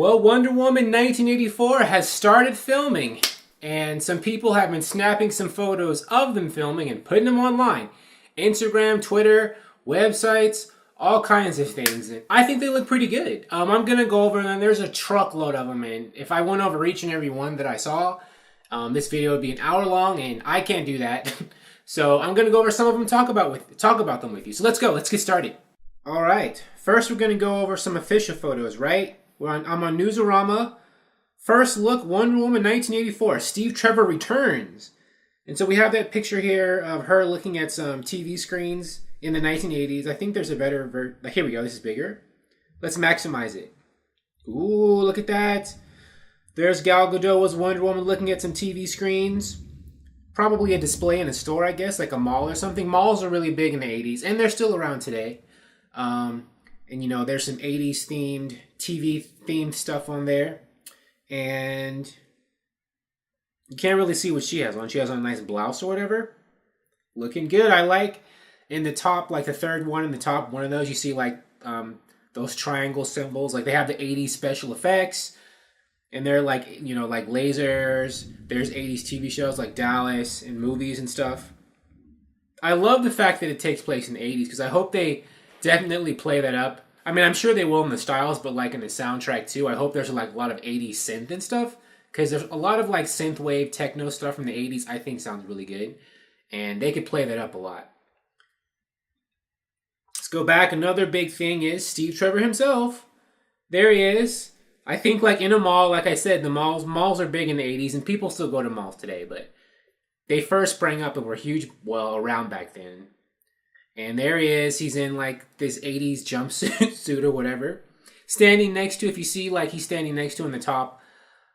Well, Wonder Woman 1984 has started filming, and some people have been snapping some photos of them filming and putting them online. Instagram, Twitter, websites, all kinds of things. And I think they look pretty good. I'm going to go over them. There's a truckload of them, and if I went over each and every one that I saw, this video would be an hour long, and I can't do that. So I'm going to go over some of them and talk about them with you. So let's go. Let's get started. All right. First, we're going to go over some official photos, right? I'm on Newsarama. First look, Wonder Woman 1984. Steve Trevor returns. And so we have that picture here of her looking at some TV screens in the 1980s. I think there's a better version. Here we go. This is bigger. Let's maximize it. Ooh, look at that. There's Gal Gadot as Wonder Woman looking at some TV screens. Probably a display in a store, I guess, like a mall or something. Malls are really big in the 80s, and they're still around today. And, you know, there's some 80s themed, TV themed stuff on there. And you can't really see what she has on. She has on a nice blouse or whatever. Looking good. I like in the top, like the third one in the top, one of those, you see like those triangle symbols. Like they have the 80s special effects. And they're like, you know, like lasers. There's 80s TV shows like Dallas and movies and stuff. I love the fact that it takes place in the 80s because I hope they definitely play that up. I mean, I'm sure they will in the styles, but like in the soundtrack too. I hope there's like a lot of 80s synth and stuff because there's a lot of like synthwave techno stuff from the 80s I think sounds really good. And they could play that up a lot. Let's go back. Another big thing is Steve Trevor himself. There he is. I think like in a mall, like I said, the malls are big in the 80s and people still go to malls today, but they first sprang up and were huge, well, around back then. And there he is. He's in like this 80s jumpsuit or whatever. Standing next to, if you see like he's standing next to in the top,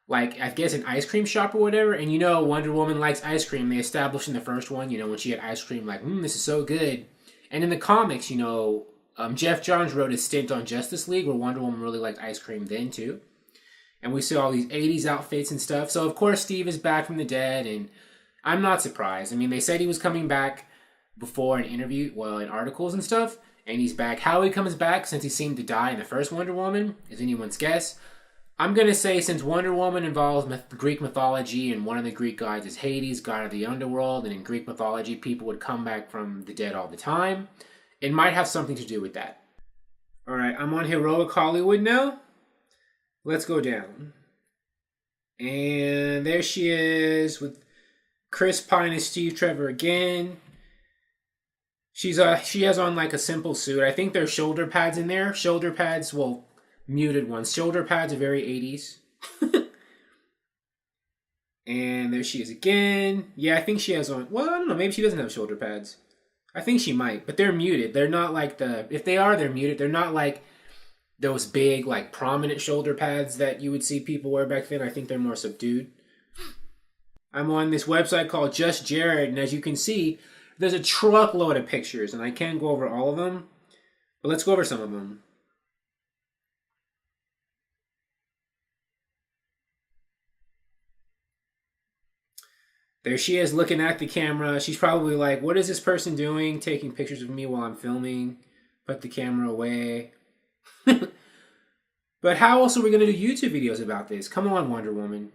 like I guess an ice cream shop or whatever. And you know Wonder Woman likes ice cream. They established in the first one, you know, when she had ice cream, like, this is so good. And in the comics, you know, Jeff Johns wrote a stint on Justice League where Wonder Woman really liked ice cream then too. And we see all these 80s outfits and stuff. So of course Steve is back from the dead and I'm not surprised. I mean, they said he was coming back before an interview, well, in articles and stuff, and he's back. How he comes back, since he seemed to die in the first Wonder Woman, is anyone's guess. I'm going to say since Wonder Woman involves Greek mythology, and one of the Greek gods is Hades, god of the underworld, and in Greek mythology, people would come back from the dead all the time. It might have something to do with that. All right, I'm on Heroic Hollywood now. Let's go down. And there she is with Chris Pine and Steve Trevor again. She has on like a simple suit. I think there's shoulder pads in there. Shoulder pads, well, muted ones. Shoulder pads are very 80s. And there she is again. Yeah, I think she has on, well, I don't know, maybe she doesn't have shoulder pads. I think she might, but they're muted. They're not like if they are, they're muted. They're not like those big, like prominent shoulder pads that you would see people wear back then. I think they're more subdued. I'm on this website called Just Jared, and as you can see, there's a truckload of pictures, and I can't go over all of them, but let's go over some of them. There she is looking at the camera. She's probably like, what is this person doing? Taking pictures of me while I'm filming. Put the camera away. But how else are we going to do YouTube videos about this? Come on, Wonder Woman.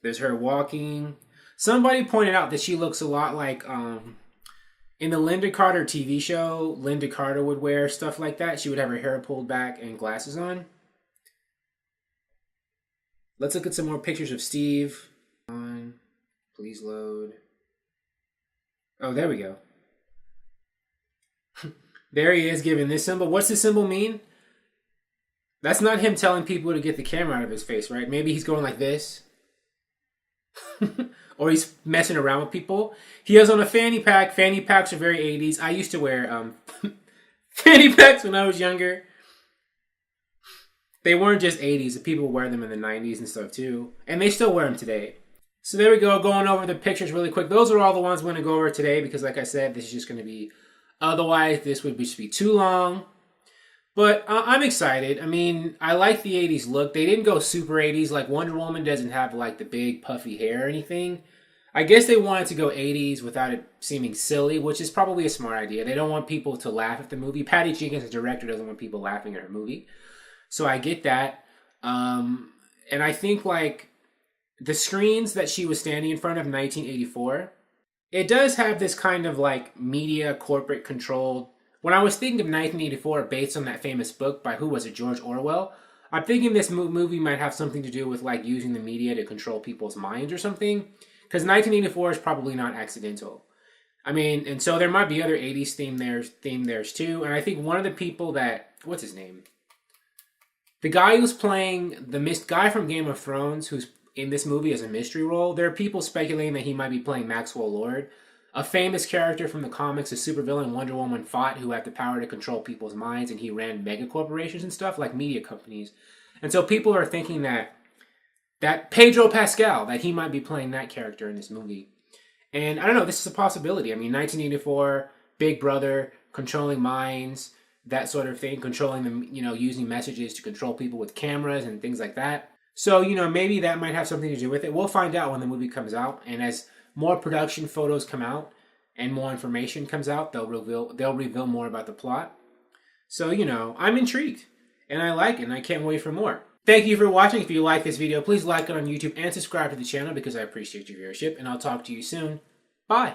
There's her walking. Somebody pointed out that she looks a lot like, in the Linda Carter TV show, Linda Carter would wear stuff like that. She would have her hair pulled back and glasses on. Let's look at some more pictures of Steve. Please load. Oh, there we go. There he is giving this symbol. What's the symbol mean? That's not him telling people to get the camera out of his face, right? Maybe he's going like this. Or he's messing around with people. He has on a fanny pack. Fanny packs are very 80s. I used to wear fanny packs when I was younger. They weren't just 80s. People wear them in the 90s and stuff too. And they still wear them today. So there we go. Going over the pictures really quick. Those are all the ones we're going to go over today because like I said, this is just going to be... Otherwise, this would just be too long. But I'm excited. I mean, I like the 80s look. They didn't go super 80s. Like Wonder Woman doesn't have like the big puffy hair or anything. I guess they wanted to go 80s without it seeming silly, which is probably a smart idea. They don't want people to laugh at the movie. Patty Jenkins, the director, doesn't want people laughing at her movie. So I get that. And I think, like, the screens that she was standing in front of in 1984, it does have this kind of, like, media, corporate controlled. When I was thinking of 1984, based on that famous book by, who was it, George Orwell, I'm thinking this movie might have something to do with, like, using the media to control people's minds or something. Because 1984 is probably not accidental. I mean, and so there might be other 80s theme there's too. And I think one of the people that, what's his name? The guy who's playing the guy from Game of Thrones, who's in this movie as a mystery role, there are people speculating that he might be playing Maxwell Lord, a famous character from the comics, a supervillain Wonder Woman fought, who had the power to control people's minds, and he ran mega corporations and stuff, like media companies. And so people are thinking that Pedro Pascal, that he might be playing that character in this movie. And I don't know, this is a possibility. I mean, 1984, Big Brother, controlling minds, that sort of thing, controlling them, using messages to control people with cameras and things like that. So, maybe that might have something to do with it. We'll find out when the movie comes out. And as more production photos come out and more information comes out, they'll reveal more about the plot. So, I'm intrigued. And I like it, and I can't wait for more. Thank you for watching. If you like this video, please like it on YouTube and subscribe to the channel because I appreciate your viewership. And I'll talk to you soon. Bye.